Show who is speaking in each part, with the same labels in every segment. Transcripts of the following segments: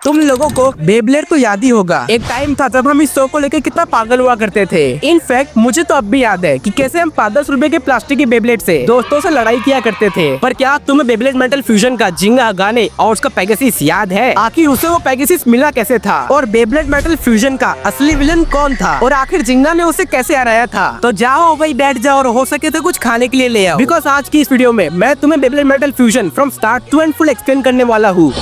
Speaker 1: तुम लोगों को बेब्लेड तो याद ही होगा। एक टाइम था जब हम इस शो को लेकर कितना पागल हुआ करते थे। इनफैक्ट मुझे तो अब भी याद है कि कैसे हम 5-10 रुपए के प्लास्टिक के बेब्लेड से दोस्तों से लड़ाई किया करते थे। पर क्या तुम्हें बेब्लेड मेटल फ्यूजन का जिंगा गाने और उसका पेगासस याद है? आखिर उसे वो पेगासस मिला कैसे था और बेब्लेड मेटल फ्यूजन का असली विलन कौन था और आखिर जिंगा ने उसे कैसे हराया था? तो जाओ भाई बैठ जाओ और हो सके तो कुछ खाने के लिए ले आओ, बिकॉज आज की इस वीडियो में मैं तुम्हें Beyblade metal fusion from start to end full explain करने वाला हूँ।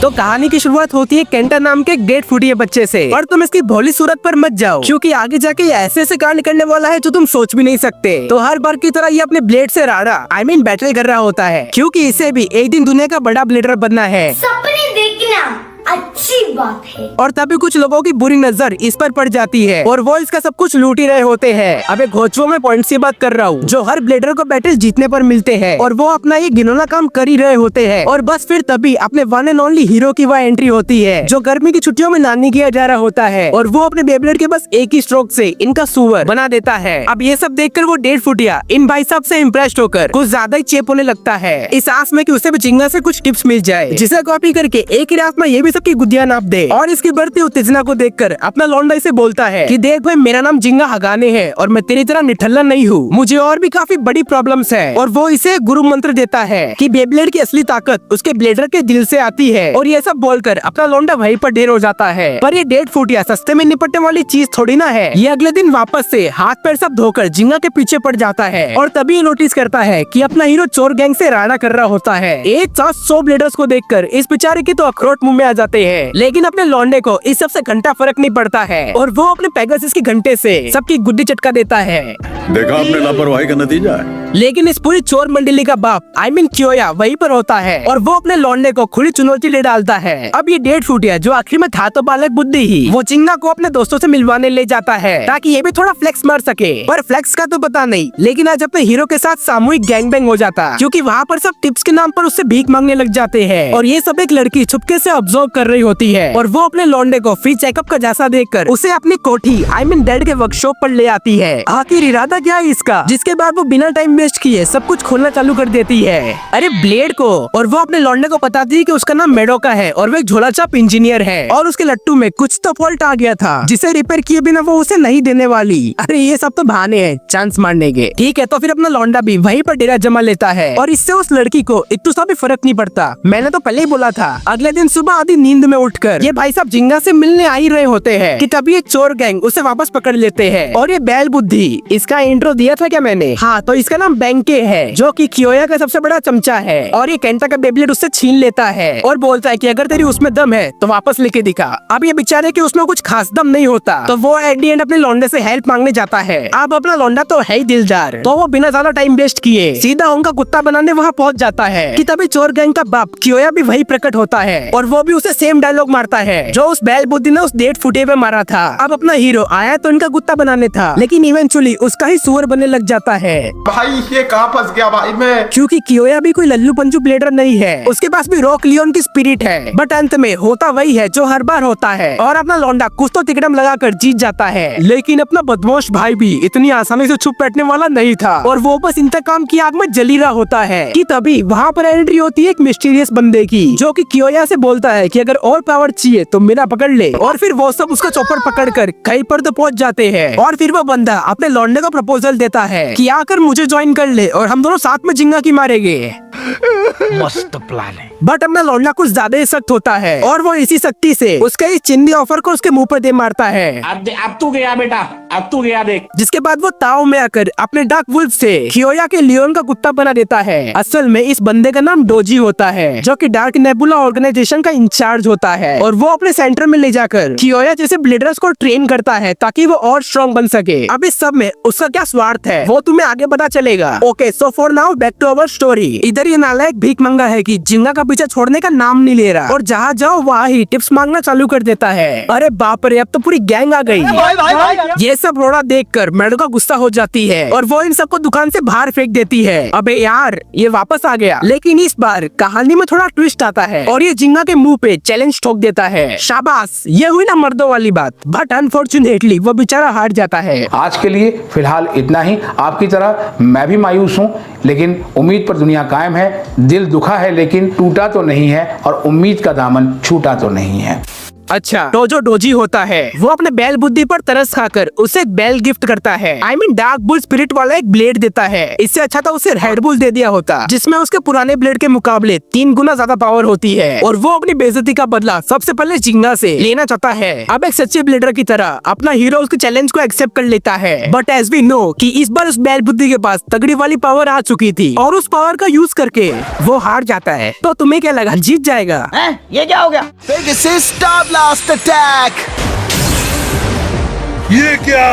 Speaker 1: तो कहानी की शुरुआत होती है केंटा नाम के एक डेढ़ फुटिए बच्चे से। और तुम इसकी भोली सूरत पर मत जाओ, क्योंकि आगे जाके ये ऐसे कांड करने वाला है जो तुम सोच भी नहीं सकते। तो हर बार की तरह ये अपने ब्लेड से राड़ा बैटल कर रहा होता है, क्योंकि इसे भी एक दिन दुनिया का बड़ा ब्लेडर बनना है।
Speaker 2: सपने देखना अच्छी बात है।
Speaker 1: और तभी कुछ लोगों की बुरी नजर इस पर पड़ जाती है और वो इसका सब कुछ लूट ही रहे होते हैं। अब एक घोचुओं में पॉइंट की बात कर रहा हूँ जो हर ब्लेडर को बैटल जीतने पर मिलते हैं और वो अपना ये घिनौना काम कर ही रहे होते हैं। और बस फिर तभी अपने वन एंड ओनली हीरो की वह एंट्री होती है जो गर्मी की छुट्टियों में नानी किया जा रहा होता है और वो अपने बेब्लेड के बस एक ही स्ट्रोक से इनका सुअर बना देता है। अब ये सब देखकर वो डेढ़ फुटिया इन भाई साहब से इम्प्रेस्ड होकर कुछ ज्यादा ही चेप होने लगता है, इस आस में कि उसे भी जिंगा से कुछ टिप्स मिल जाए जिसे कॉपी करके एक ही रात में ये भी सबकी गुद्दियां नाप दे। और इसकी बढ़ती उत्तेजना को देखकर अपना लौंडा इसे बोलता है कि देख भाई, मेरा नाम जिंगा हगाने है और मैं तेरी तरह निठल्ला नहीं हूँ, मुझे और भी काफी बड़ी प्रॉब्लम्स है। और वो इसे गुरु मंत्र देता है कि बेब्लेड की असली ताकत उसके ब्लेडर के दिल से आती है। और ये सब बोलकर अपना लौंडा वहीं पर ढेर हो जाता है। पर ये डेढ़ फुटिया सस्ते में निपटने वाली चीज थोड़ी ना है। ये अगले दिन वापस से हाथ पैर सब धोकर जिंगा के पीछे पड़ जाता है और तभी नोटिस करता है कि अपना हीरो चोर गैंग से राड़ा कर रहा होता है। एक साथ 100 ब्लेडर्स को देखकर इस बेचारे के तो अखरोट मुंह में आ जाते हैं, लेकिन अपने लौंडे को इस सबसे घंटा फर्क नहीं पड़ता है और वो अपने पेगासस की घंटे से सबकी गुड्डी चटका देता है।
Speaker 3: देखा आपने लापरवाही का नतीजा है।
Speaker 1: लेकिन इस पूरी चोर मंडली का बाप कियोया वहीं पर होता है और वो अपने लौंडे को खुली चुनौती ले डालता है। अब ये डेढ़ फुटिया जो आखिर में था तो बालक बुद्धि ही, वो जिंगा को अपने दोस्तों से मिलवाने ले जाता है ताकि ये भी थोड़ा फ्लेक्स मार सके। पर फ्लेक्स का तो पता नहीं, लेकिन आज अपने हीरो के साथ सामूहिक गैंगबैंग हो जाता, क्योंकि वहाँ पर सब टिप्स के नाम पर उससे भीख मांगने लग जाते हैं। और ये सब एक लड़की छुपके से ऑब्जर्व कर रही होती है और वो अपने लौंडे को फ्री चेकअप का जैसा देखकर उसे अपनी कोठी डैड के वर्कशॉप पर ले आती है। आखिर इरादा क्या है इसका, जिसके बाद वो बिना टाइम वेस्ट किए सब कुछ खोलना चालू कर देती है, अरे ब्लेड को। और वो अपने लौंडे को बताती है कि उसका नाम मेडोका है और वो एक झोला छाप इंजीनियर है और उसके लट्टू में कुछ तो फॉल्ट आ गया था जिसे रिपेयर किए बिना वो उसे नहीं देने वाली। अरे ये सब तो बहाने हैं चांस मारने के। ठीक है, तो फिर अपना लौंडा भी वहीं पर डेरा जमा लेता है और इससे उस लड़की को इतना सा भी फर्क नहीं पड़ता। मैंने तो पहले ही बोला था। अगले दिन सुबह आधी नींद में उठकर ये भाई साहब जिंगा से मिलने आ ही रहे होते हैं कि तभी एक चोर गैंग उसे वापस पकड़ लेते हैं। और ये बैल बुद्धि, इसका इंट्रो दिया था क्या मैंने? हाँ, तो इसका नाम बैंके है जो कि कियोया का सबसे बड़ा चमचा है। और ये केंटा का बेब्लेड उससे छीन लेता है और बोलता है कि अगर तेरी उसमें दम है तो वापस लेके दिखा। अब ये बेचारे के उसमें कुछ खास दम नहीं होता, तो वो एट दी एंड अपने लौंडे से हेल्प मांगने जाता है। अब अपना लौंडा तो है ही दिलदार, तो वो बिना ज्यादा टाइम वेस्ट किए सीधा उनका कुत्ता बनाने वहाँ पहुँच जाता है कि तभी चोर गैंग का बाप कियोया भी वही प्रकट होता है और वो भी उसे सेम डायलॉग मारता है जो उस बैल बुद्धि ने उस डेढ़ फुटे पे मारा था। अब अपना हीरो आया तो इनका कुत्ता बनाने था, लेकिन इवेंचुअली उसका ही सुअर बनने लग जाता है।
Speaker 4: भाई ये कहाँ फंस गया भाई मैं,
Speaker 1: क्योंकि कियोया भी कोई लल्लू पंजू ब्लेडर नहीं है, उसके पास भी रॉक लियोन की स्पिरिट है। बट अंत में होता वही है जो हर बार होता है और अपना लौंडा कुछ तो तिकड़म लगाकर जीत जाता है। लेकिन अपना बदमाश भाई भी इतनी आसानी से छुप बैठने वाला नहीं था और वो बस इंतकाम की आग में जली रहा होता है कि तभी वहाँ पर एंट्री होती है एक मिस्टीरियस बंदे की जो कि कियोया से बोलता है कि अगर और पावर चाहिए तो मेरा पकड़ ले। और फिर वो सब उसका चॉपर पकड़कर कहीं पर तो पहुँच जाते हैं और फिर वो बंदा अपने लौंडे को प्रपोजल देता है कि आकर मुझे ज्वाइन कर ले और हम दोनों साथ में जिंगा की मारेंगे।
Speaker 5: मस्त प्लान है।
Speaker 1: बट अपना लौंडा कुछ ज्यादा ही सख्त होता है और वो इसी शक्ति से उसके इस चिंदी ऑफर को उसके मुंह पर दे मारता है।
Speaker 5: अब तू गया बेटा, अब तू गया देख।
Speaker 1: जिसके बाद वो ताव में आकर अपने डार्क वुल्फ से कियोया के लियोन का कुत्ता बना देता है। असल में इस बंदे का नाम डोजी होता है जो कि डार्क नेबुला ऑर्गेनाइजेशन का इंचार्ज होता है और वो अपने सेंटर में ले जाकर कियोया जैसे ब्लेडर्स को ट्रेन करता है ताकि वो और स्ट्रॉन्ग बन सके। अब इस सब में उसका क्या स्वार्थ है वो तुम्हें आगे पता चलेगा। Okay, so for now back to our story. इधर ये नालायक भीख मंगा है कि जिंगा का पीछा छोड़ने का नाम नहीं ले रहा और जहाँ जाओ वहाँ ही टिप्स मांगना चालू कर देता है। अरे बाप रे, अब तो पूरी गैंग आ गई। ये सब रोड़ा देखकर मैडो का गुस्सा हो जाती है और वो इन सबको दुकान से बाहर फेंक देती है। अबे यार, ये वापस आ गया। लेकिन इस बार कहानी में थोड़ा ट्विस्ट आता है और ये जिंगा के मुंह पे चैलेंज ठोक देता है। शाबाश, ये हुई ना मर्दों वाली बात। बट अनफॉर्चुनेटली वो बेचारा हार जाता है।
Speaker 6: आज के लिए फिलहाल इतना ही। आपकी तरह मैं भी मायूस हूँ, लेकिन उम्मीद पर दुनिया कायम है। दिल दुखा है लेकिन टूटा तो नहीं है और उम्मीद का दामन छूटा तो नहीं है।
Speaker 1: अच्छा, तो जो डोजी होता है वो अपने बैल बुद्धि पर तरस खाकर उसे एक बैल गिफ्ट करता है। I mean dark bull spirit वाला एक ब्लेड देता है। इससे अच्छा तो उसे रेड बुल दे दिया होता, जिसमें उसके पुराने ब्लेड के मुकाबले 3 गुना ज्यादा पावर होती है और वो अपनी बेइज्जती का बदला सबसे पहले जिंगा से लेना चाहता है। अब एक सच्चे ब्लेडर की तरह अपना हीरो उसके चैलेंज को एक्सेप्ट कर लेता है। बट एज वी नो कि इस बार उस बैल बुद्धि के पास तगड़ी वाली पावर आ चुकी थी और उस पावर का यूज करके वो हार जाता है। तो तुम्हें क्या लगा, जीत जाएगा?
Speaker 5: ये क्या हो गया?
Speaker 7: Big sister blast attack!
Speaker 3: ये क्या?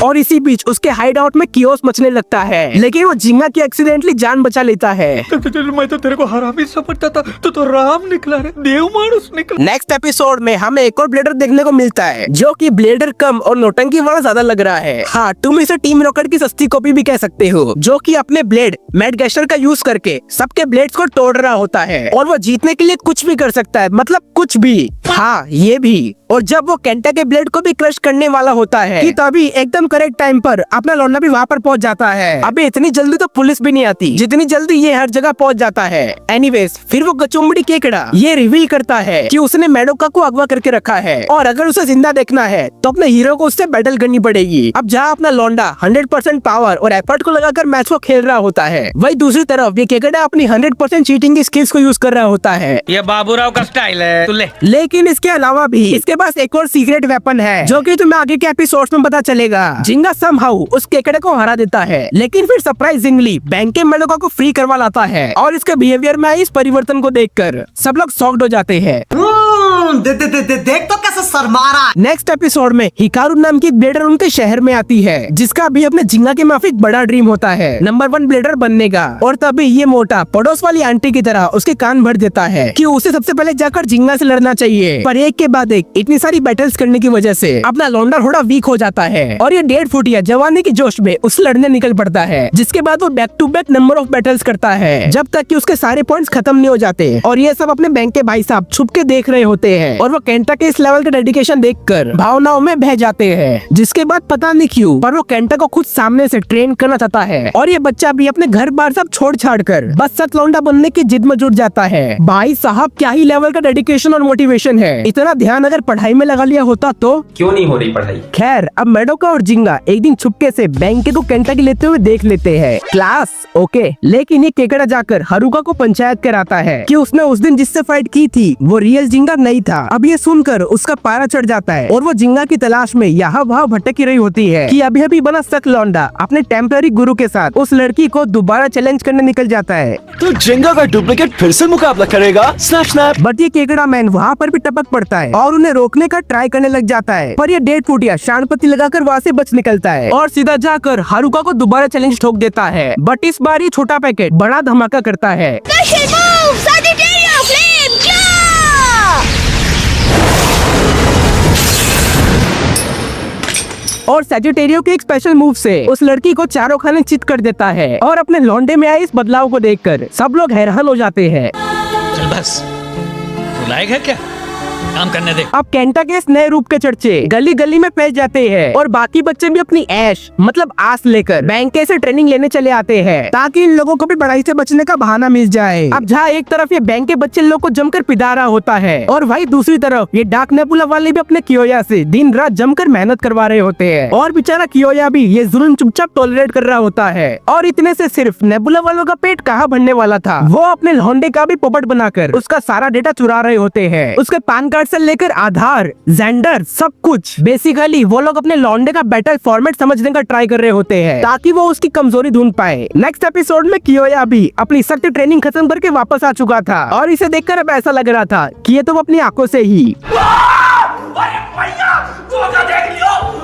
Speaker 1: और इसी बीच उसके हाइड आउट में कियोस मचने लगता है, लेकिन वो जिंगा की एक्सीडेंटली जान बचा लेता है।
Speaker 5: मैं तो तेरे को हरामी समझता था, तो राम निकला रे, देव मानुस निकला।
Speaker 1: नेक्स्ट एपिसोड में हमें एक और ब्लेडर देखने को मिलता है, जो कि ब्लेडर कम और नौटंकी वाला ज्यादा लग रहा है। हाँ, तुम इसे टीम रॉकेट की सस्ती कॉपी भी कह सकते हो, जो कि अपने ब्लेड मैड गैशर का यूज करके सबके ब्लेड्स को तोड़ रहा होता है और वो जीतने के लिए कुछ भी कर सकता है, मतलब कुछ भी। हाँ, ये भी। और जब वो केंटा के ब्लेड को भी क्रश करने वाला होता है कि तभी एकदम करेक्ट टाइम पर अपना लौंडा भी वहाँ पर पहुँच जाता है। अबे इतनी जल्दी तो पुलिस भी नहीं आती जितनी जल्दी ये हर जगह पहुँच जाता है। एनीवेज, फिर वो गचुम्बड़ी केकड़ा ये रिवील करता है कि उसने मेडोका को अगवा करके रखा है और अगर उसे जिंदा देखना है तो अपने हीरो को उससे बैटल करनी पड़ेगी। अब जहाँ अपना लौंडा 100% पावर और एफर्ट को लगाकर मैच को खेल रहा होता है, वही दूसरी तरफ ये केकड़ा अपनी 100% चीटिंग की स्किल्स को यूज कर रहा होता है।
Speaker 5: ये बाबूराव का स्टाइल है, तू ले।
Speaker 1: लेकिन इसके अलावा भी इसके पास एक और सीक्रेट वेपन है, जो कि तुम्हें आगे के एपिसोड्स में पता चलेगा। जिंगा समहाउ उस केकड़े को हरा देता है, लेकिन फिर सरप्राइजिंगली बैंक के मेडोका को फ्री करवा लाता है और इसके बिहेवियर में इस परिवर्तन को देखकर सब लोग शॉक्ड हो जाते हैं।
Speaker 7: देख तो कैसे शर्मा रहा।
Speaker 1: नेक्स्ट एपिसोड में हिकारू नाम की ब्लेडर उनके शहर में आती है, जिसका भी अपने जिंगा के माफिक बड़ा ड्रीम होता है नंबर 1 ब्लेडर बनने का। और तभी ये मोटा पड़ोस वाली आंटी की तरह उसके कान भर देता है कि उसे सबसे पहले जाकर जिंगा से लड़ना चाहिए। पर एक के बाद एक इतनी सारी बैटल्स करने की वजह से अपना लौंडा थोड़ा वीक हो जाता है और ये 1.5 फुटिया जवानी की जोश में उस लड़ने निकल पड़ता है, जिसके बाद वो back to back number of battles करता है जब तक कि उसके सारे पॉइंट्स खत्म नहीं हो जाते। और ये सब अपने बैंक के भाई साहब छुप के देख रहे होते हैं और वो केंटा के इस लेवल का डेडिकेशन देखकर भावनाओं में बह जाते हैं। जिसके बाद पता नहीं क्यों पर वो केंटा को खुद सामने से ट्रेन करना चाहता है और ये बच्चा भी अपने घर बार सब छोड़ छाड़ कर बस सच लौंडा बनने की जिद में जुट जाता है। भाई साहब, क्या ही लेवल का डेडिकेशन और मोटिवेशन है। इतना ध्यान अगर पढ़ाई में लगा लिया होता तो
Speaker 8: क्यों नहीं हो रही पढ़ाई।
Speaker 1: खैर, अब मेडोका और जिंगा एक दिन छुपके से बैंक को केंटाकी लेते हुए देख लेते हैं। Class okay. लेकिन ये केकड़ा जाकर हारुका को पंचायत कराता है कि उसने उस दिन जिससे फाइट की थी वो रियल जिंगा नहीं था। अब ये सुनकर उसका पारा चढ़ जाता है और वो जिंगा की तलाश में यहाँ वहाँ भटकी रही होती है कि अभी अभी बना सक लौंडा अपने टेम्पररी गुरु के साथ उस लड़की को दोबारा चैलेंज करने निकल जाता है।
Speaker 7: तो जिंगा का डुप्लीकेट फिर से मुकाबला करेगा। Snap snap.
Speaker 1: बट ये केकड़ा मैन वहाँ पर भी टपक पड़ता है और उन्हें रोकने का ट्राई करने लग जाता है, पर ये 1.5 फुटिया शानपति लगाकर वहाँ से बच निकलता है और सीधा जाकर हारुका को दोबारा चैलेंज ठोक देता है। बट इस बार ये छोटा पैकेट बड़ा धमाका करता है। और सैजिटेरियो के एक स्पेशल मूव से उस लड़की को चारों खाने चित कर देता है और अपने लौंडे में आए इस बदलाव को देखकर सब लोग हैरान हो जाते हैं।
Speaker 9: चल बस, तू लायक है क्या? काम करने दे।
Speaker 1: अब केंटा के इस नए रूप के चर्चे गली गली में फैल जाते हैं और बाकी बच्चे भी अपनी ऐश मतलब आस लेकर बैंक से ट्रेनिंग लेने चले आते हैं ताकि इन लोगों को भी पढ़ाई से बचने का बहाना मिल जाए। अब जहाँ एक तरफ ये बैंक के बच्चे लोग को जमकर पिदा रहा होता है और वही दूसरी तरफ ये डार्क नेबुला वाले भी अपने कियोया से दिन रात जमकर मेहनत करवा रहे होते हैं और बेचारा कियोया भी ये जुल्म चुपचाप टॉलरेट कर रहा होता है। और इतने से सिर्फ नेबुला वालों का पेट कहाँ भरने वाला था, वो अपने लौंडे का भी पोपट बनाकर उसका सारा डेटा चुरा रहे होते हैं। उसके पैन कार्ड से लेकर आधार, जेंडर, सब कुछ। बेसिकली वो लोग अपने लौंडे का बैटल फॉर्मेट समझने का ट्राई कर रहे होते हैं ताकि वो उसकी कमजोरी ढूंढ पाए। नेक्स्ट एपिसोड में कियोया भी अपनी सख्त ट्रेनिंग खत्म करके वापस आ चुका था और इसे देखकर अब ऐसा लग रहा था कि ये तो वो अपनी आंखों से ही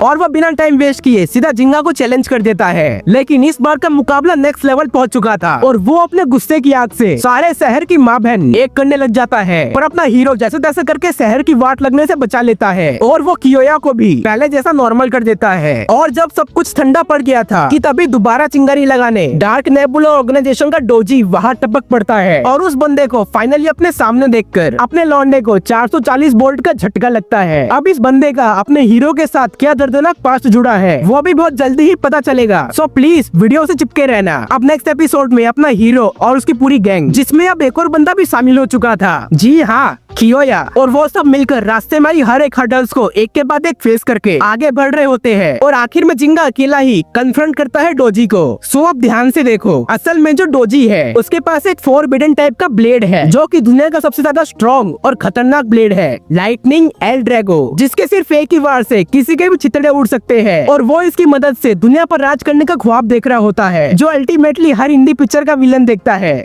Speaker 1: और वो बिना टाइम वेस्ट किए सीधा जिंगा को चैलेंज कर देता है। लेकिन इस बार का मुकाबला नेक्स्ट लेवल पहुंच चुका था और वो अपने गुस्से की आग से सारे शहर की माँ बहन एक करने लग जाता है। पर अपना हीरो जैसे तैसे करके शहर की वाट लगने से बचा लेता है और वो कियोया को भी पहले जैसा नॉर्मल कर देता है। और जब सब कुछ ठंडा पड़ गया था कि तभी दोबारा चिंगारी लगाने डार्क नेबुला ऑर्गेनाइजेशन का डोजी वहाँ टपक पड़ता है और उस बंदे को फाइनली अपने सामने देखकर अपने लौंडे को 440 वोल्ट का झटका लगता है। अब इस बंदे का अपने हीरो के साथ क्या दर्दनाक पास्ट जुड़ा है वो भी बहुत जल्दी ही पता चलेगा। सो प्लीज वीडियो से चिपके रहना। अब नेक्स्ट एपिसोड में अपना हीरो और उसकी पूरी गैंग, जिसमें अब एक और बंदा भी शामिल हो चुका था, जी हाँ कियोया, और वो सब मिलकर रास्ते में आई हर एक हर्डल्स को एक के बाद एक फेस करके आगे बढ़ रहे होते हैं और आखिर में जिंगा अकेला ही कन्फ्रंट करता है डोजी को। सो अब ध्यान से देखो, असल में जो डोजी है उसके पास एक फोरबिडन टाइप का ब्लेड है जो कि दुनिया का सबसे ज्यादा स्ट्रॉन्ग और खतरनाक ब्लेड है, लाइटनिंग एल ड्रैगो, जिसके सिर्फ एक ही वार से किसी के भी छितड़े उड़ सकते हैं। और वो इसकी मदद से दुनिया पर राज करने का ख्वाब देख रहा होता है, जो अल्टीमेटली हर हिंदी पिक्चर का विलन देखता है।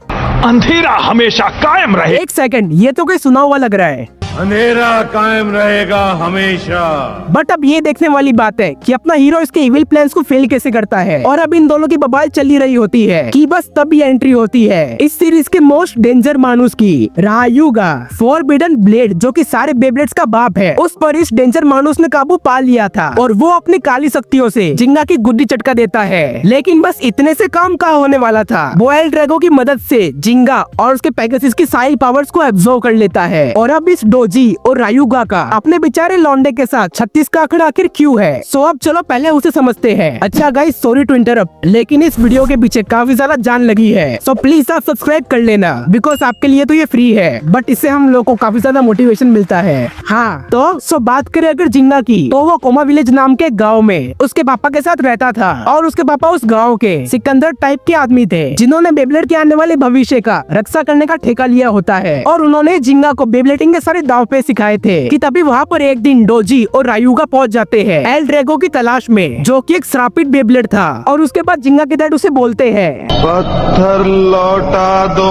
Speaker 8: अंधेरा हमेशा कायम रहे।
Speaker 1: एक सेकंड, ये तो कोई सुना हुआ लग रहा है।
Speaker 8: अंधेरा कायम रहेगा हमेशा।
Speaker 1: बट अब ये देखने वाली बात है कि अपना हीरो इसके इविल प्लान्स को फेल कैसे करता है। और अब इन दोनों की बवाल चली रही होती है कि बस तभी एंट्री होती है इस सीरीज के मोस्ट डेंजर मानुस की, रायुगा, फोरबिडन ब्लेड, जो कि सारे बेब्लेड्स का बाप है। उस पर इस डेंजर मानुस ने काबू पा लिया था और वो अपनी काली शक्तियों से जिंगा की गुड्डी चटका देता है। लेकिन बस इतने से काम कहाँ होने वाला था। वो एल ड्रैगो की मदद से जिंगा और उसके पेगासस की सारी पावर्स को एब्जॉर्ब कर लेता है। और अब इस डोजी और रायुगा का अपने बेचारे लौंडे के साथ 36 का आंकड़ा आखिर क्यों है। सो अब चलो पहले उसे समझते हैं। अच्छा गाइस, सॉरी टू इंटरप्ट, लेकिन इस वीडियो के पीछे काफी ज्यादा जान लगी है। सो प्लीज आप सब्सक्राइब कर लेना, बिकॉज आपके लिए तो ये फ्री है, बट इससे हम लोग को काफी ज्यादा मोटिवेशन मिलता है। हाँ तो बात करें अगर जिंगा की, तो वो कोमा विलेज नाम के गाँव में उसके पापा के साथ रहता था। और उसके पापा उस गाँव के सिकंदर टाइप के आदमी थे, जिन्होंने बेब्लेड के आने वाले भविष्य का रक्षा करने का ठेका लिया होता है। और उन्होंने जिंगा को बेब्लेडिंग के सारे दांव पे सिखाए थे कि तभी वहाँ पर एक दिन डोजी और रायुगा पहुँच जाते हैं एल ड्रैगो की तलाश में, जो कि एक श्रापित बेब्लेड था। और उसके बाद जिंगा के डैड उसे बोलते हैं,
Speaker 8: पत्थर लौटा दो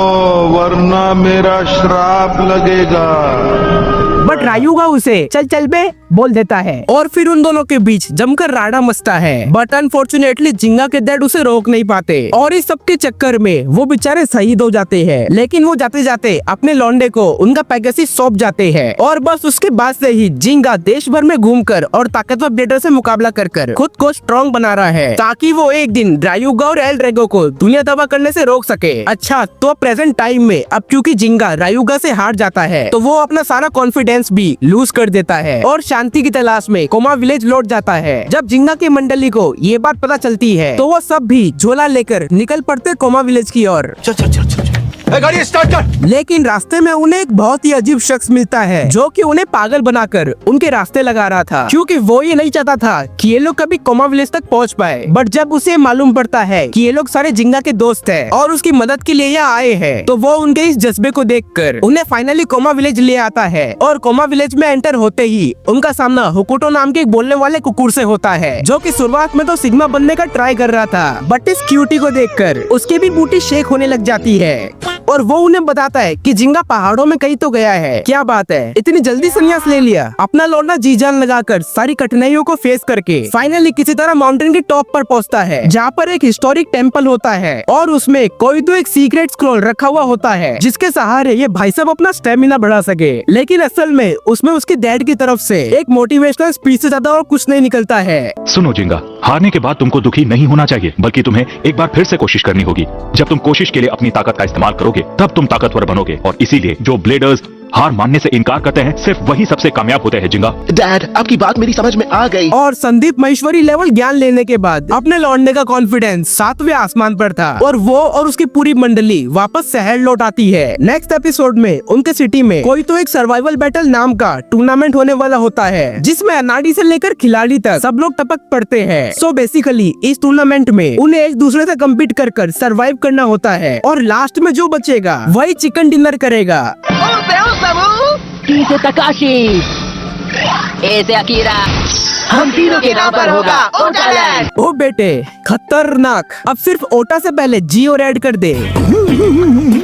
Speaker 8: वरना मेरा श्राप लगेगा।
Speaker 1: बट रायुगा उसे चल चल बे बोल देता है और फिर उन दोनों के बीच जमकर राडा मचता है। बट अनफॉर्चुनेटली जिंगा के डैड उसे रोक नहीं पाते और इस सब के चक्कर में वो बेचारे शहीद हो जाते हैं। लेकिन वो जाते जाते अपने लौंडे को उनका पेगासस सौंप जाते हैं। और बस उसके बाद से ही जिंगा देश भर में घूमकर और ताकतवर ब्लेडर से मुकाबला कर खुद को स्ट्रॉन्ग बना रहा है, ताकि वो एक दिन रायुगा और एल ड्रैगो को दुनिया तबाह करने से रोक सके। अच्छा, तो प्रेजेंट टाइम में अब क्योंकि जिंगा रायुगा से हार जाता है, तो वो अपना सारा कॉन्फिडेंस भी लूज कर देता है और शांति की तलाश में कोमा विलेज लौट जाता है। जब जिंगा की मंडली को ये बात पता चलती है, तो वो सब भी झोला लेकर निकल पड़ते कोमा विलेज की ओर।
Speaker 7: गाड़ी स्टार्ट कर।
Speaker 1: लेकिन रास्ते में उन्हें एक बहुत ही अजीब शख्स मिलता है, जो कि उन्हें पागल बनाकर उनके रास्ते लगा रहा था, क्योंकि वो ये नहीं चाहता था कि ये लोग कभी कोमा विलेज तक पहुंच पाए। बट जब उसे मालूम पड़ता है कि ये लोग सारे जिंगा के दोस्त हैं और उसकी मदद के लिए यहाँ आए हैं, तो वो उनके इस जज्बे को देखकर उन्हें फाइनली कोमा विलेज ले आता है। और कोमा विलेज में एंटर होते ही उनका सामना हुकुटो नाम के एक बोलने वाले कुकुर से होता है, जो कि शुरुआत में तो सिग्मा बनने का ट्राई कर रहा था, बट इस क्यूटी को देखकर उसकी भी बूटी शेक होने लग जाती है। और वो उन्हें बताता है कि जिंगा पहाड़ों में कहीं तो गया है। क्या बात है, इतनी जल्दी संन्यास ले लिया। अपना लौंडा जी जान लगाकर सारी कठिनाइयों को फेस करके फाइनली किसी तरह माउंटेन के टॉप पर पहुंचता है, जहाँ पर एक हिस्टोरिक टेम्पल होता है और उसमें कोई तो एक सीक्रेट स्क्रॉल रखा हुआ होता है, जिसके सहारे ये भाई साहब अपना स्टेमिना बढ़ा सके। लेकिन असल में उसमें उसके डैड की तरफ से एक मोटिवेशनल स्पीच से ज्यादा और कुछ नहीं निकलता है।
Speaker 10: सुनो जिंगा, हारने के बाद तुमको दुखी नहीं होना चाहिए, बल्कि तुम्हें एक बार फिर से कोशिश करनी होगी। जब तुम कोशिश के लिए अपनी ताकत का इस्तेमाल करोगे, तब तुम ताकतवर बनोगे। और इसीलिए जो ब्लेडर्स हार मानने से इनकार करते हैं, सिर्फ वही सबसे कामयाब होते हैं। जिंगा
Speaker 7: डैड, आपकी बात मेरी समझ में आ गई।
Speaker 1: और संदीप महेश्वरी लेवल ज्ञान लेने के बाद अपने लौटने का कॉन्फिडेंस 7वें आसमान पर था और वो और उसकी पूरी मंडली वापस शहर लौट आती है। नेक्स्ट एपिसोड में उनके सिटी में कोई तो एक सर्वाइवल बैटल नाम का टूर्नामेंट होने वाला होता है, जिसमें अनाड़ी से लेकर खिलाड़ी तक सब लोग टपक पड़ते हैं। सो बेसिकली इस टूर्नामेंट में उन्हें एक दूसरे से कम्पीट कर सर्वाइव करना होता है और लास्ट में जो बचेगा वही चिकन डिनर करेगा।
Speaker 11: तकाशी, ऐसे अकीरा, हम तीनों के नाम पर होगा
Speaker 1: ओ बेटे, खतरनाक। अब सिर्फ ओटा से पहले जी और ऐड कर दे।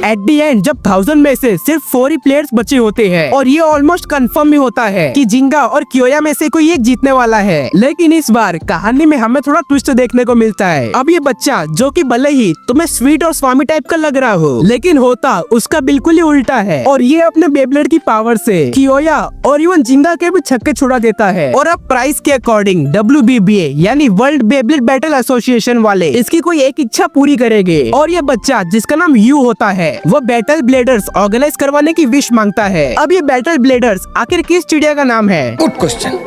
Speaker 1: एट दी एंड जब 1000 में से सिर्फ 4 ही प्लेयर्स बचे होते हैं और ये ऑलमोस्ट कंफर्म ही होता है कि जिंगा और कियोया में से कोई एक जीतने वाला है। लेकिन इस बार कहानी में हमें थोड़ा ट्विस्ट देखने को मिलता है। अब ये बच्चा जो कि भले ही तुम्हें स्वीट और स्वामी टाइप का लग रहा हो, लेकिन होता उसका बिल्कुल ही उल्टा है और ये अपने बेब्लेड की पावर से कियोया और इवन जिंगा के भी छक्के छुड़ा देता है। और अब प्राइस के अकॉर्डिंग WBBA यानी वर्ल्ड बेब्लेड बैटल एसोसिएशन वाले इसकी कोई एक इच्छा पूरी करेंगे और ये बच्चा जिसका नाम यू होता है वो बैटल ब्लेडर्स ऑर्गेनाइज करवाने की विश मांगता है। अब ये बैटल ब्लेडर्स आखिर किस चिड़िया का नाम है?
Speaker 5: Good question,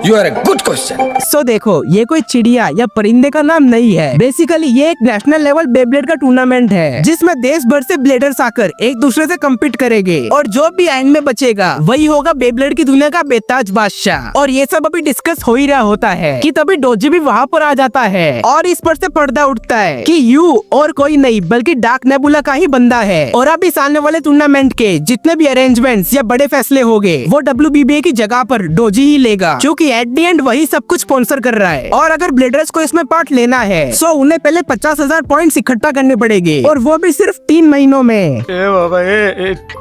Speaker 5: you are a good question.
Speaker 1: So देखो, ये कोई चिड़िया या परिंदे का नाम नहीं है। बेसिकली ये एक नेशनल लेवल बेब्लेड का टूर्नामेंट है जिसमें देश भर से ब्लेडर्स आकर एक दूसरे से कम्पीट करेंगे और जो भी एंड में बचेगा वही होगा बेब्लेड की दुनिया का बेताज बादशाह। और ये सब अभी डिस्कस हो ही रहा होता है कि तभी डोजी भी वहाँ पर आ जाता है और इस पर से पर्दा उठता है कि यू और कोई नहीं बल्कि डार्क नेबुला का ही बंदा है। और अब इस आने वाले टूर्नामेंट के जितने भी अरेंजमेंट्स या बड़े फैसले होंगे वो WBBA की जगह पर डोजी ही लेगा, क्योंकि एट दी एंड वही सब कुछ स्पॉन्सर कर रहा है। और अगर ब्लेडर्स को इसमें पार्ट लेना है तो उन्हें पहले 50,000 पॉइंट्स इकट्ठा करने पड़ेंगे और वो भी सिर्फ 3 महीनों में।
Speaker 5: बाबा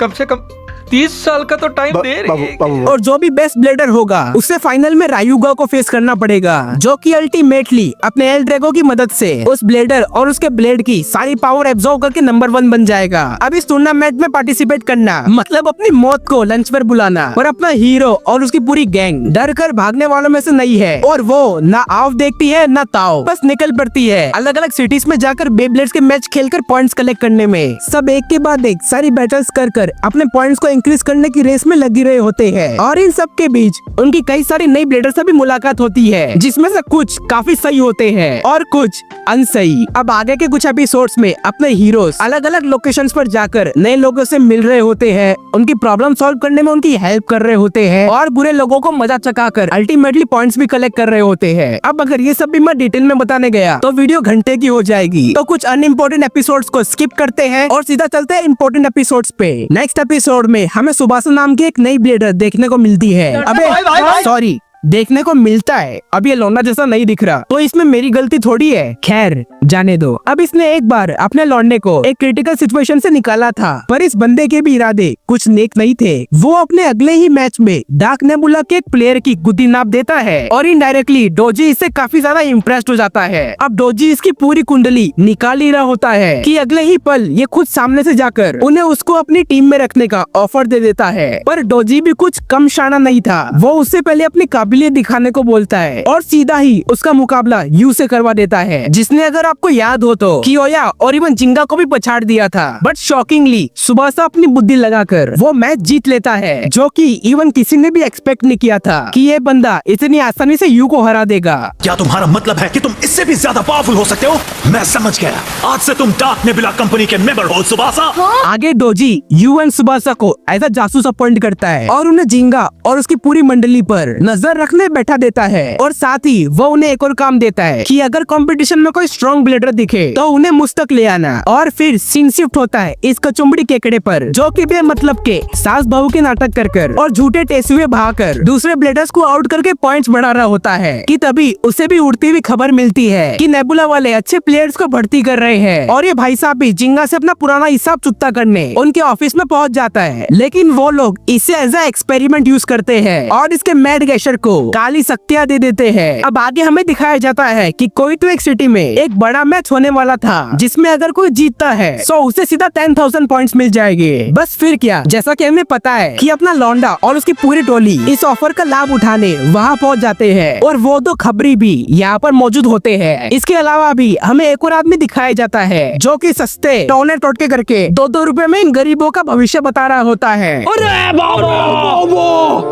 Speaker 5: कम से कम 30 साल का तो टाइम दे रही है।
Speaker 1: और जो भी बेस्ट ब्लेडर होगा उसे फाइनल में रायुगा को फेस करना पड़ेगा, जो कि अल्टीमेटली अपने एल ड्रैगो की मदद से उस ब्लेडर और उसके ब्लेड की सारी पावर एब्जॉर्ब करके नंबर 1 बन जाएगा। अब इस टूर्नामेंट में पार्टिसिपेट करना मतलब अपनी मौत को लंच पर बुलाना और अपना हीरो और उसकी पूरी गैंग डर कर भागने वालों में से नहीं है और वो ना आव देखती है ना ताव, बस निकल पड़ती है अलग अलग सिटीज में जाकर बेब्लेड्स के मैच खेलकर पॉइंट्स कलेक्ट करने में। सब एक के बाद एक सारी बैटल्स कर अपने पॉइंट्स को इंक्रीज करने की रेस में लगी रहे होते हैं। और इन सब के बीच उनकी कई सारी नई ब्लेडर से भी मुलाकात होती है जिसमें से कुछ काफी सही होते हैं और कुछ अनसही। अब आगे के कुछ एपिसोड्स में अपने हीरोज अलग अलग लोकेशंस पर जाकर नए लोगों से मिल रहे होते हैं, उनकी प्रॉब्लम सॉल्व करने में उनकी हेल्प कर रहे होते हैं और बुरे लोगों को मजा चकाकर अल्टीमेटली पॉइंट्स भी कलेक्ट कर रहे होते हैं। अब अगर ये सब भी मैं डिटेल में बताने गया तो वीडियो घंटे की हो जाएगी, तो कुछ अनइम्पोर्टेंट एपिसोड्स को स्किप करते हैं और सीधा चलते हैं इम्पोर्टेंट एपिसोड्स पे। नेक्स्ट एपिसोड में हमें सुबासा नाम की एक नई ब्लेडर देखने को मिलती है। अबे सॉरी, देखने को मिलता है। अब ये लौंडा जैसा नहीं दिख रहा तो इसमें मेरी गलती थोड़ी है, खैर जाने दो। अब इसने एक बार अपने लौंडे को एक क्रिटिकल सिचुएशन से निकाला था, पर इस बंदे के भी इरादे कुछ नेक नहीं थे। वो अपने अगले ही मैच में डार्क नेबुला के एक प्लेयर की गुद्दी नाप देता है और इनडायरेक्टली डोजी इससे काफी ज्यादा इम्प्रेस्ड हो जाता है। अब डोजी इसकी पूरी कुंडली निकाल ही रहा होता है कि अगले ही पल ये खुद सामने से जाकर उन्हें उसको अपनी टीम में रखने का ऑफर दे देता है। पर डोजी भी कुछ कम शाना नहीं था, वो उससे पहले अपनी काबिलियत दिखाने को बोलता है और सीधा ही उसका मुकाबला यू से करवा देता है, जिसने अगर आपको याद हो तो कियोया और इवन जिंगा को भी पछाड़ दिया था। बट शॉकिंगली सुबासा अपनी बुद्धि लगाकर वो मैच जीत लेता है, जो कि इवन किसी ने भी एक्सपेक्ट नहीं किया था कि ये बंदा इतनी आसानी से यू को हरा देगा।
Speaker 7: क्या तुम्हारा मतलब है कि तुम इससे भी ज्यादा पावरफुल हो सकते हो? मैं समझ गया, आज से तुम डार्क नेबुला कंपनी के मेंबर हो सुबासा।
Speaker 1: आगे डोजी यू एंड सुबासा को एज अ जासूस अपॉइंट करता है और उन्हें जिंगा और उसकी पूरी मंडली पर नजर रखने बैठा देता है और साथ ही वो उन्हें एक और काम देता है कि अगर कंपटीशन में कोई स्ट्रॉन्ग ब्लेडर दिखे तो उन्हें मुझ तक ले आना। और फिर सीन शिफ्ट होता है इस कचुम्बड़ी केकड़े पर, जो कि बेमतलब के सास बहू के नाटक कर और झूठे टेसुए बहाकर दूसरे ब्लेडर्स को आउट करके पॉइंट्स बढ़ा रहा होता है कि तभी उसे भी उड़ती हुई खबर मिलती है कि नेबुला वाले अच्छे प्लेयर्स को भर्ती कर रहे हैं और ये भाई साहब भी जिंगा से अपना पुराना हिसाब चुकता करने उनके ऑफिस में पहुंच जाता है। लेकिन वो लोग इसे एज ए एक्सपेरिमेंट यूज करते हैं और इसके मैड गैशर को काली शक्तियां दे देते हैं। अब आगे हमें दिखाया जाता है कि कोई तो एक सिटी में एक बड़ा मैच होने वाला था जिसमें अगर कोई जीतता है तो उसे सीधा 10,000 पॉइंट्स मिल जाएंगे। बस फिर क्या, जैसा कि हमें पता है कि अपना लौंडा और उसकी पूरी टोली इस ऑफर का लाभ उठाने वहाँ पहुँच जाते हैं और वो दो खबरी भी यहाँ पर मौजूद होते हैं। इसके अलावा भी हमें एक और आदमी दिखाया जाता है जो कि सस्ते टोने टोटके करके 2-2 रुपए में इन गरीबों का भविष्य बता रहा होता है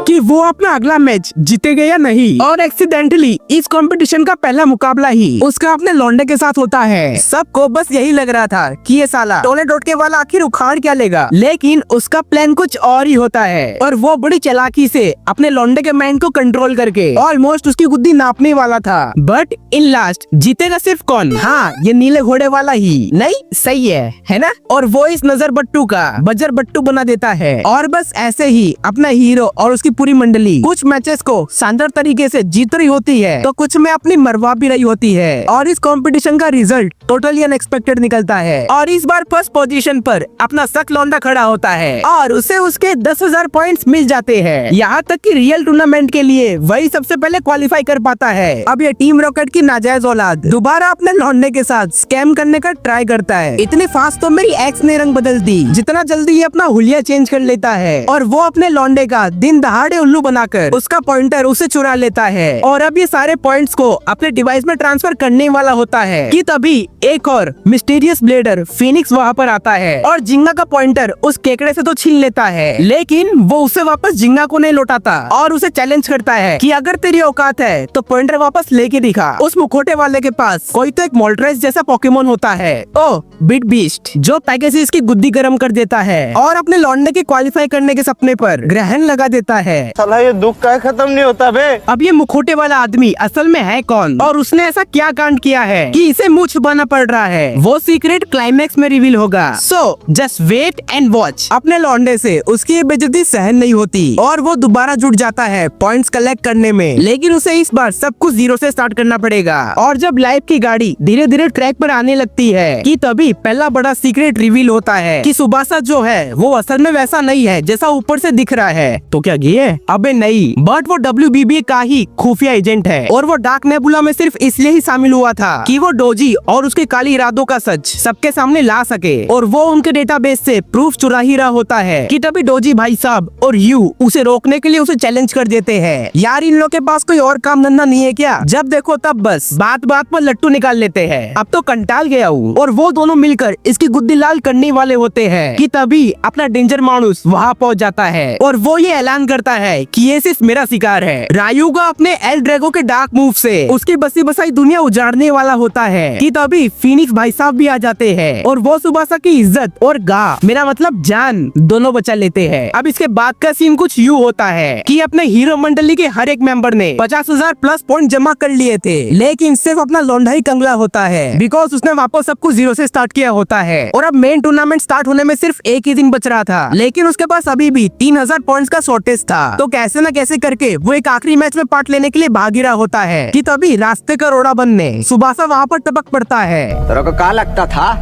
Speaker 1: कि वो अपना अगला मैच जीतेगा या नहीं। और एक्सीडेंटली इस कंपटीशन का पहला मुकाबला ही उसका अपने लौंडे के साथ होता है। सबको बस यही लग रहा था कि ये साला टोले टोटके वाला आखिर उखाड़ क्या लेगा, लेकिन उसका प्लान कुछ और ही होता है और वो बड़ी चालाकी से अपने लौंडे के माइंड को कंट्रोल करके ऑलमोस्ट उसकी गुद्दी नापने वाला था। बट इन लास्ट जीतेगा सिर्फ कौन? हाँ, ये नीले घोड़े वाला ही। नहीं, सही है ना? और वो इस नजर बट्टू का बजर बट्टू बना देता है और बस ऐसे ही अपना हीरो और उसकी पूरी मंडली कुछ मैचेस को शानदार तरीके से जीत रही होती है तो कुछ में अपनी मरवा भी रही होती है और इस कंपटीशन का रिजल्ट टोटली अनएक्सपेक्टेड निकलता है और इस बार फर्स्ट पोजीशन पर अपना शक लौंडा खड़ा होता है और उसे उसके 10,000 पॉइंट्स मिल जाते हैं। यहाँ तक कि रियल टूर्नामेंट के लिए वही सबसे पहले क्वालिफाई कर पाता है। अब ये टीम रॉकेट की नाजायज औलाद दोबारा अपने लौंडे के साथ स्कैम करने का ट्राई करता है। इतने फास्ट तो मेरी एक्स ने रंग बदल दी जितना जल्दी ये अपना हुलिया चेंज कर लेता है और वो अपने लौंडे का दिन दहाड़े उल्लू बनाकर उसका पॉइंटर उसे चुरा लेता है और अब ये सारे पॉइंट्स को अपने डिवाइस में ट्रांसफर करने वाला होता है कि तभी एक और मिस्टीरियस ब्लेडर फिनिक्स वहाँ पर आता है और जिंगा का पॉइंटर उस केकड़े से तो छीन लेता है, लेकिन वो उसे वापस जिंगा को नहीं लौटाता और उसे चैलेंज करता है कि अगर तेरी औकात है तो पॉइंटर वापस लेके दिखा। उस मुखोटे वाले के पास कोई तो एक मोल्ट्रेस जैसा पोकेमोन होता है, ओ बिट बीस्ट, जो पैकेजिस की गुद्दी गर्म कर देता है और अपने लौंडे के क्वालिफाई करने के सपने पर ग्रहण लगा देता है।
Speaker 4: साला ये दुख का खत्म नहीं होता बे।
Speaker 1: अब ये मुखोटे वाला आदमी असल में है कौन और उसने ऐसा क्या कांड किया है कि इसे मुंह छुपाना पड़ रहा है, वो सीक्रेट क्लाइमेक्स में रिवील होगा। So just wait and watch. अपने लौंडे से उसकी ये बेइज्जती सहन नहीं होती और वो दोबारा जुट जाता है पॉइंट्स कलेक्ट करने में, लेकिन उसे इस बार सब कुछ जीरो से स्टार्ट करना पड़ेगा। और जब लाइफ की गाड़ी धीरे धीरे ट्रैक पर आने लगती है कि तभी पहला बड़ा सीक्रेट रिवील होता है कि सुबासा जो है वो असल में वैसा नहीं है जैसा ऊपर से दिख रहा है। तो क्या ये? अबे नहीं, बट वो WBBA का ही खुफिया एजेंट है और वो डार्क नेबुला में सिर्फ इसलिए ही शामिल हुआ था कि वो डोजी और उसके काली इरादों का सच सबके सामने ला सके और वो उनके डेटाबेस से प्रूफ चुरा ही रहा होता है कि तभी डोजी भाई साहब और यू उसे रोकने के लिए उसे चैलेंज कर देते हैं। यार इन लोगों के पास कोई और काम धंधा नहीं है क्या? जब देखो तब बस बात बात पर लट्टू निकाल लेते हैं। अब तो कंटाल गया हूँ। और वो दोनों मिलकर इसकी गुद्दी लाल करने वाले होते हैं कि तभी अपना डेंजर मानुस वहाँ पहुँच जाता है और वो ये ऐलान करता है कि ये सिर्फ मेरा शिकार है। रायुगा अपने एल ड्रैगो के डार्क मूव से उसकी बसी बसाई दुनिया उजाड़ने वाला होता है कि तभी फिनिक्स भाई साहब भी आ जाते हैं और वो सुबासा की इज्जत और मेरा मतलब जान दोनों बचा लेते हैं। अब इसके बाद का सीन कुछ यूँ होता है कि अपने हीरो मंडली के हर एक मेंबर ने 50,000 प्लस पॉइंट जमा कर लिए थे, लेकिन सिर्फ अपना लौंडा ही कंगला होता है बिकॉज उसने वापस सब कुछ जीरो से स्टार्ट किया होता है। और अब मेन टूर्नामेंट स्टार्ट होने में सिर्फ एक ही दिन बच रहा था, लेकिन उसके पास अभी भी 3,000 पॉइंट्स का शॉर्टेज था। तो कैसे न कैसे करके वो एक आखिरी मैच में पार्ट लेने के लिए भाग रहा होता है कि तभी रास्ते का रोड़ा बनने सुबासा वहाँ पर टपक पड़ता है।
Speaker 11: तेरे को क्या लगता था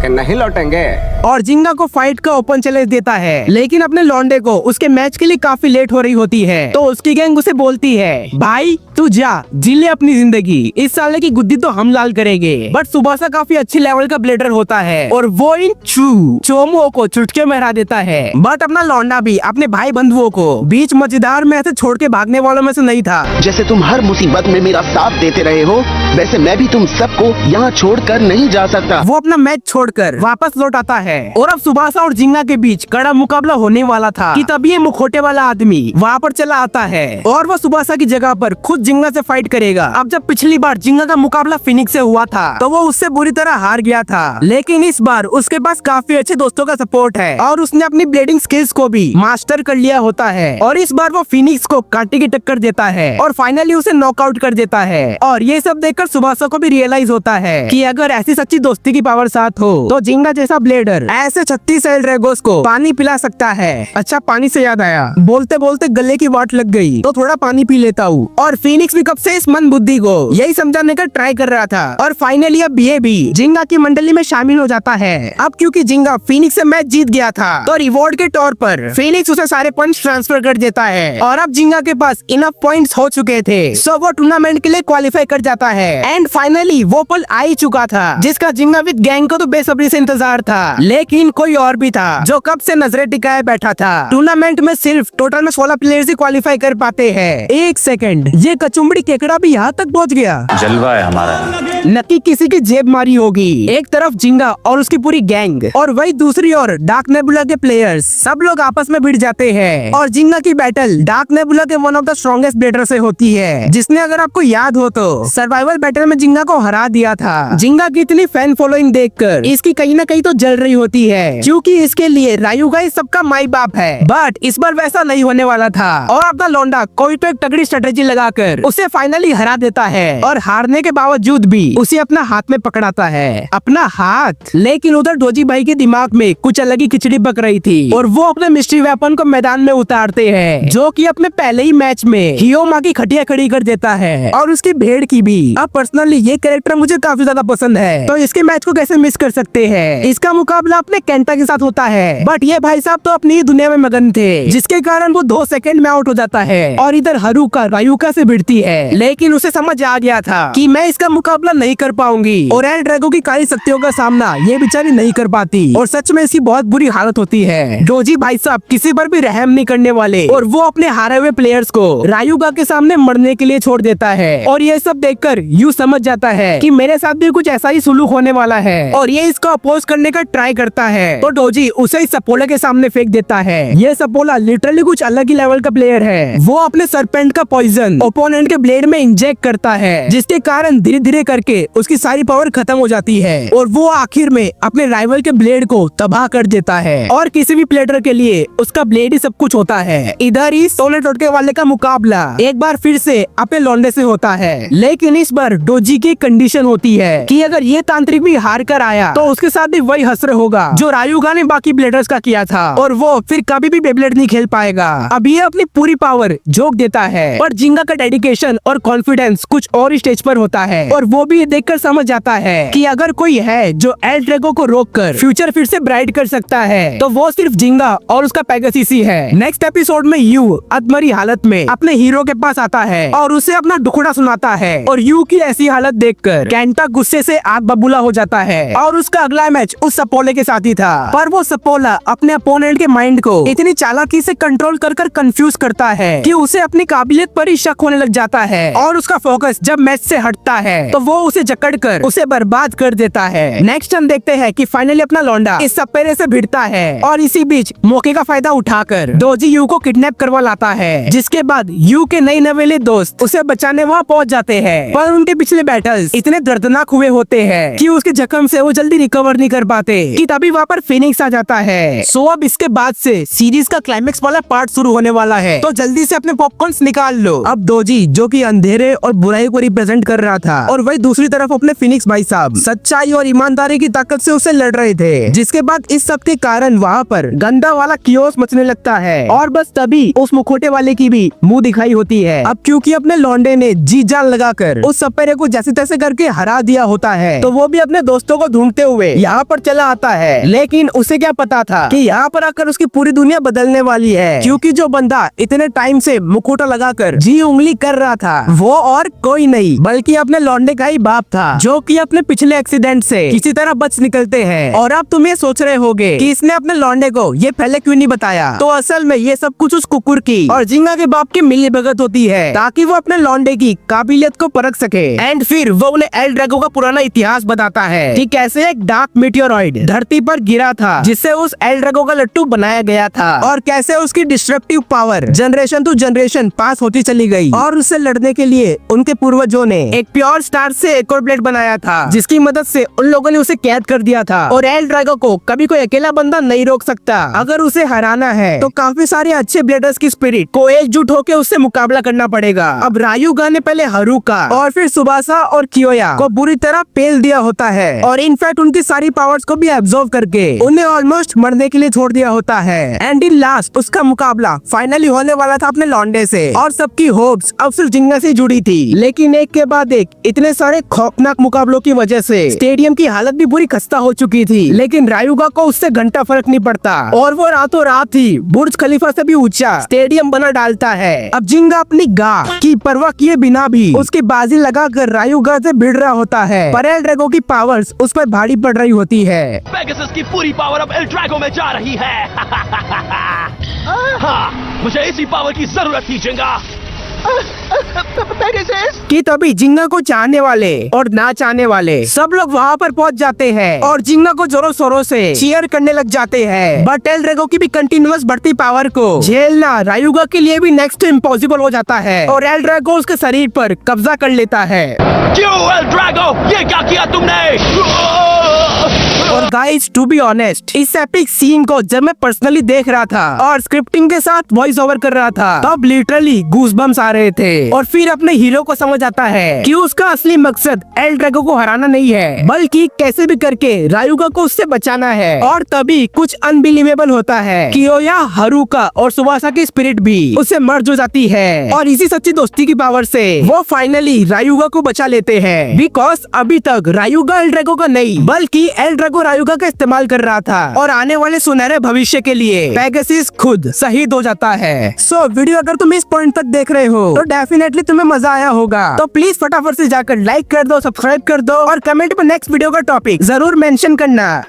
Speaker 11: कि नहीं लौटेंगे?
Speaker 1: और जिंगा को फाइट का ओपन चैलेंज देता है, लेकिन अपने लौंडे को उसके मैच के लिए काफी लेट हो रही होती है। तो उसकी गैंग उसे बोलती है, भाई तू जा जी ले अपनी जिंदगी, इस साले की गुद्दी तो हम लाल करेंगे। बट सुबासा काफी अच्छी लेवल का ब्लेडर होता है और वो इन चोमुओं को चुटके में हरा देता है। बट अपना लौंडा भी अपने भाई बंधुओं को बीच मजेदार में ऐसे छोड़ के भागने वालों में से नहीं था।
Speaker 11: जैसे तुम हर मुसीबत में मेरा साथ देते रहे हो, वैसे मैं भी तुम सबको यहाँ छोड़कर नहीं जा सकता।
Speaker 1: वो अपना मैच छोड़कर वापस लौट आता है और अब सुबासा और जिंगा के बीच कड़ा मुकाबला होने वाला था कि तभी ये मुखोटे वाला आदमी वहाँ पर चला आता है और वो सुबासा की जगह पर खुद जिंगा से फाइट करेगा। अब जब पिछली बार जिंगा का मुकाबला फिनिक्स से हुआ था तो वो उससे बुरी तरह हार गया था, लेकिन इस बार उसके पास काफी अच्छे दोस्तों का सपोर्ट है और उसने अपनी ब्लेडिंग स्किल्स को भी मास्टर कर लिया होता है और इस बार वो फिनिक्स को कांटे की टक्कर देता है और फाइनली उसे नॉकआउट कर देता है। और ये सब देखकर सुबासा को भी रियलाइज होता है कि अगर ऐसी सच्ची दोस्ती की पावर साथ हो तो जिंगा जैसा ब्लेडर ऐसे 36 एल ड्रैगोस को पानी पिला सकता है। अच्छा पानी से याद आया, बोलते बोलते गले की वाट लग गई तो थोड़ा पानी पी लेता हूँ। और फिनिक्स भी कब से इस मन बुद्धि को यही समझाने का ट्राई कर रहा था और फाइनली अब ये भी जिंगा की मंडली में शामिल हो जाता है। अब क्योंकि जिंगा फिनिक्स से मैच जीत गया था तो रिवॉर्ड के तौर पर फिनिक्स उसे सारे पॉइंट्स ट्रांसफर कर देता है और अब जिंगा के पास इनफ पॉइंट्स हो चुके थे, सो वो टूर्नामेंट के लिए क्वालिफाई कर जाता है। एंड फाइनली वो पल आ ही चुका था जिसका जिंगा विद गैंग को तो बेसब्री से इंतजार था, लेकिन कोई और भी था जो कब से नजरें टिकाए बैठा था। टूर्नामेंट में सिर्फ टोटल में 16 प्लेयर्स ही क्वालिफाई कर पाते हैं। एक सेकंड, ये कचुम्बड़ी केकड़ा भी यहाँ तक पहुँच गया?
Speaker 3: जलवा है हमारा।
Speaker 1: नक्की किसी की जेब मारी होगी। एक तरफ जिंगा और उसकी पूरी गैंग और वही दूसरी ओर डार्क नेबुला के प्लेयर्स, सब लोग आपस में भिड़ जाते हैं और जिंगा की बैटल डार्क नेबुला के one of the strongest bladder से होती है, जिसने अगर आपको याद हो तो सर्वाइवल बैटल में जिंगा को हरा दिया था। जिंगा की इतनी फैन फॉलोइंग देखकर इसकी कहीं ना कहीं तो जल रही होती है क्योंकि इसके लिए रायुगा इस सबका माई बाप है। बट इस बार वैसा नहीं होने वाला था और अपना लौंडा कोई तो एक तगड़ी स्ट्रेटेजी लगाकर कर उसे फाइनली हरा देता है और हारने के बावजूद भी उसे अपना हाथ में पकड़ाता है, अपना हाथ। लेकिन उधर डोजी भाई के दिमाग में कुछ अलग ही खिचड़ी पक रही थी और वो अपने मिस्ट्री वेपन को मैदान में उतारते हैं, जो कि अपने पहले ही मैच में हियोमा की खटिया खड़ी कर देता है और उसकी भेड़ की भी। अब पर्सनली ये कैरेक्टर मुझे काफी ज्यादा पसंद है, तो इसके मैच को कैसे मिस कर सकते हैं। इसका मुकाबला अपने केंटा के साथ होता है, बट ये भाई साहब तो अपनी ही दुनिया में मगन थे, जिसके कारण वो 2 सेकंड में आउट हो जाता है और इधर हारुका रायुका से भिड़ती है। लेकिन उसे समझ आ गया था कि मैं इसका मुकाबला नहीं कर पाऊंगी और एल ड्रैगो की काली शक्तियों का सामना ये बेचारी नहीं कर पाती और सच में इसकी बहुत बुरी हालत होती है। डोजी भाई साहब किसी पर भी रहम नहीं करने वाले और वो अपने हारे हुए प्लेयर्स को रायुका के सामने मरने के लिए छोड़ देता है और ये सब देखकर यू समझ जाता है कि मेरे साथ भी कुछ ऐसा ही सुलूक होने वाला है और ये इसको अपोज करने का ट्राई करता है। तो डोजी उसे इस सपोला के सामने फेंक देता है। ये सपोला लिटरली कुछ अलग ही लेवल का प्लेयर है। वो अपने सरपेंट का पॉइजन ओपोनेंट के ब्लेड में इंजेक्ट करता है, जिसके कारण धीरे धीरे करके उसकी सारी पावर खत्म हो जाती है और वो आखिर में अपने राइवल के ब्लेड को तबाह कर देता है और किसी भी प्लेयर के लिए उसका ब्लेड ही सब कुछ होता है। इधर ही सोने टोटके वाले का मुकाबला एक बार फिर से अपने लौंडे से होता है, लेकिन इस बार डोजी की कंडीशन होती है कि अगर ये तांत्रिक भी हार कर आया तो उसके साथ भी वही हसर होगा जो रायुगा ने बाकी ब्लेडर्स का किया था और वो फिर कभी भी बेब्लेड नहीं खेल पाएगा। अब ये अपनी पूरी पावर झोंक देता है और जिंगा का डेडिकेशन और कॉन्फिडेंस कुछ और स्टेज पर होता है और वो भी ये देखकर समझ जाता है कि अगर कोई है जो एल ड्रैगो को रोककर फ्यूचर फिर से ब्राइट कर सकता है तो वो सिर्फ जिंगा और उसका पेगासस ही है। नेक्स्ट एपिसोड में यू अधमरी हालत में अपने हीरो के पास आता है और उसे अपना दुखड़ा सुनाता है और यू की ऐसी हालत देखकर केंटा गुस्से से आग बबूला हो जाता है और उसका अगला मैच उस सपोले के साथ ही था, पर वो सपोला अपने अपोनेंट के माइंड को इतनी चालाकी से कंट्रोल कर कंफ्यूज करता है कि उसे अपनी काबिलियत पर ही शक होने लग जाता है और उसका फोकस जब मैच से हटता है तो वो उसे जकड़कर उसे बर्बाद कर देता है। नेक्स्ट हम देखते हैं कि फाइनली अपना लौंडा इस सपेरे से भिड़ता है और इसी बीच मौके का फायदा उठाकर डोजी यू को किडनैप करवा लाता है, जिसके बाद यू के नई नवेले दोस्त उसे बचाने वहाँ पहुँच जाते हैं, पर उनके पिछले बैटल्स इतने दर्दनाक हुए होते हैं कि उसके जख्म से वो जल्दी रिकवर नहीं कर पाते कि तभी वहाँ पर फिनिक्स आ जाता है। सो अब इसके बाद से सीरीज का क्लाइमेक्स वाला पार्ट शुरू होने वाला है, तो जल्दी से अपने पॉपकॉर्न्स निकाल लो। अब डोजी जो कि अंधेरे और बुराई को रिप्रेजेंट कर रहा था और वही दूसरी तरफ अपने फिनिक्स भाई साहब सच्चाई और ईमानदारी की ताकत से उसे लड़ रहे थे, जिसके बाद इस सब के कारण वहाँ पर गंदा वाला कियोस मचने लगता है और बस तभी उस मुखोटे वाले की भी मुंह दिखाई होती है। अब क्योंकि अपने लौंडे ने जी जान लगाकर उस सपेरे को जैसे तैसे करके हरा दिया होता है, तो वो भी अपने दोस्तों को ढूंढते हुए यहाँ पर चला आता है। लेकिन उसे क्या पता था कि यहाँ पर आकर उसकी पूरी दुनिया बदलने वाली है, क्योंकि जो बंदा इतने टाइम से मुखोटा लगाकर जी उंगली कर रहा था वो और कोई नहीं बल्कि अपने लौंडे का ही बाप था, जो कि अपने पिछले एक्सीडेंट से किसी तरह बच निकलते हैं। और अब तुम ये सोच रहे होगे कि इसने अपने लौंडे को ये पहले क्यों नहीं बताया, तो असल में ये सब कुछ उस कुकुर की और जिंगा के बाप की मिलीभगत होती है ताकि वो अपने लौंडे की काबिलियत को परख सके। एंड फिर वो उन्हें एल ड्रैगो का पुराना इतिहास बताता है कि कैसे एक डार्क मीटियोरॉइड धरती पर गिरा था जिससे उस एल ड्रैगो का लट्टू बनाया गया था और कैसे उसकी destructive power generation to generation pass होती चली गई और उससे लड़ने के लिए उनके पूर्वजों ने एक प्योर स्टार से एक और ब्लेड बनाया था, जिसकी मदद से उन लोगों ने उसे कैद कर दिया था। और एल ड्रैगो को कभी कोई अकेला बंदा नहीं रोक सकता। अगर उसे हराना है तो काफी सारे अच्छे ब्लेडर्स की स्पिरिट को एकजुट होकर उससे मुकाबला करना पड़ेगा। अब रायुगा ने पहले हारुका और फिर सुबासा और कियोया को बुरी तरह पेल दिया होता है और इनफैक्ट उनकी सारी पावर्स को भी एब्जॉर्ब करके उन्हें ऑलमोस्ट मरने के लिए छोड़ दिया होता है। एंड इन लास्ट उसका मुकाबला फाइनली होने वाला था अपने लौंडे से और सबकी होप्स अब सिर्फ जिंगा से जुड़ी थी। लेकिन एक के बाद एक इतने सारे खौफनाक मुकाबलों की वजह से स्टेडियम की हालत भी बुरी खस्ता हो चुकी थी, लेकिन रायुगा को उससे घंटा फर्क नहीं पड़ता और वो रातों रात ही बुर्ज खलीफा से भी ऊंचा स्टेडियम बना डालता है। अब जिंगा अपनी गाह की परवाह किए बिना भी उसकी बाजी लगाकर रायुगा से भिड़ रहा होता है, पर एल ड्रैगो की पावर्स उस पर भारी पड़ रही होती है।
Speaker 7: पेगासस की पूरी पावर अब एल ड्रैगो में जा रही है। हाँ, मुझे इसी पावर की जरूरत थी जिंगा।
Speaker 1: कि तभी जिंगा को चाहने वाले और ना चाहने वाले सब लोग वहाँ पर पहुँच जाते हैं और जिंगा को जोरों शोरों से चीयर करने लग जाते हैं। बट एल ड्रैगो की भी कंटिन्यूअस बढ़ती पावर को झेलना रायुगा के लिए भी नेक्स्ट इम्पॉसिबल हो जाता है और एल ड्रैगो उसके शरीर पर कब्जा कर लेता है।
Speaker 7: क्यों एल ड्रैगो, ये क्या किया तुमने?
Speaker 1: और गाइस टू बी ऑनेस्ट, इस एपिक सीन को जब मैं पर्सनली देख रहा था और स्क्रिप्टिंग के साथ वॉइस ओवर कर रहा था, तब लिटरली गूज़बम्स आ रहे थे। और फिर अपने हीरो को समझ आता है कि उसका असली मकसद एल ड्रैगो को हराना नहीं है, बल्कि कैसे भी करके रायुगा को उससे बचाना है। और तभी कुछ अनबिलीवेबल होता है, कियोया, हारुका और सुबासा की स्पिरिट भी उससे मर्ज हो जाती है। और इसी सच्ची दोस्ती की पावर से वो फाइनली रायुगा को बचा लेते हैं, बिकॉज अभी तक रायुगा एल ड्रैगो का नहीं बल्कि एल ड्रैगो रायुगा का इस्तेमाल कर रहा था। और आने वाले सुनहरे भविष्य के लिए पेगासस खुद शहीद हो जाता है। सो वीडियो अगर तुम इस पॉइंट तक देख रहे हो तो डेफिनेटली तुम्हें मजा आया होगा। तो प्लीज फटाफट से जाकर लाइक कर दो, सब्सक्राइब कर दो और कमेंट में नेक्स्ट वीडियो का टॉपिक जरूर मेंशन करना।